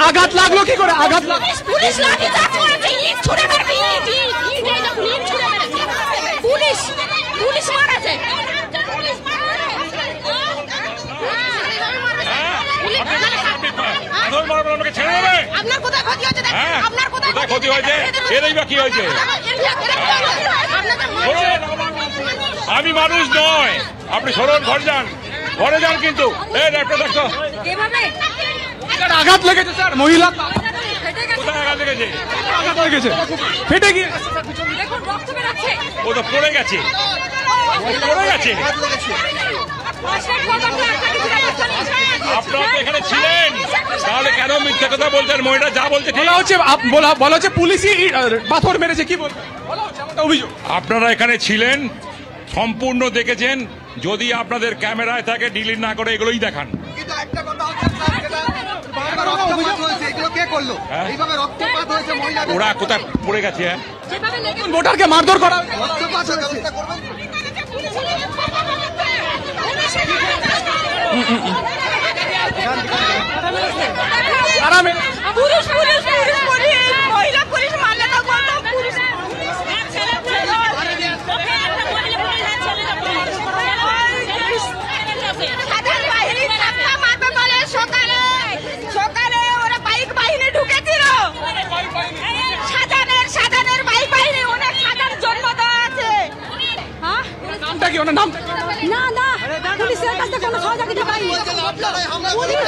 আঘাত লাগলো কি করে? আঘাত পুলিশ লাঠি চার্জ করেছে, ইট ছুড়ে মেরেছে, ইট এই যখন ইট ছুড়ে মেরেছে, পুলিশ মারেছে। আপনার কোথায় ক্ষতি হয়েছে? আপনার কোথায় ক্ষতি হয়েছে? এরই বা কি হয়েছে? আমি মানুষ নয়, আপনি সরল ঘরে যান কিন্তু আঘাত লেগেছে স্যার, মহিলা কোথায় আঘাত লেগেছে? আঘাত লেগেছে, ফেটে গিয়ে ও তো পড়ে গেছে। আপনারা তো এখানে ছিলেন, তাহলে কেন মিথ্যা কথা বলছেন? মহিলা যা বলছে বলা হচ্ছে পুলিশই পাথর মেরেছে, কি বলবেন? অভিযোগ আপনারা এখানে ছিলেন, সম্পূর্ণ দেখেছেন। যদি আপনাদের ক্যামেরায় থাকে ডিলিট না করে এগুলোই দেখান। ওরা কোথায় পড়ে গেছে? ভোটারকে মারধর করা কি ওনার নাম? না পুলিশের কাছে কোনো সহযোগিতা পাইনি। পুলিশ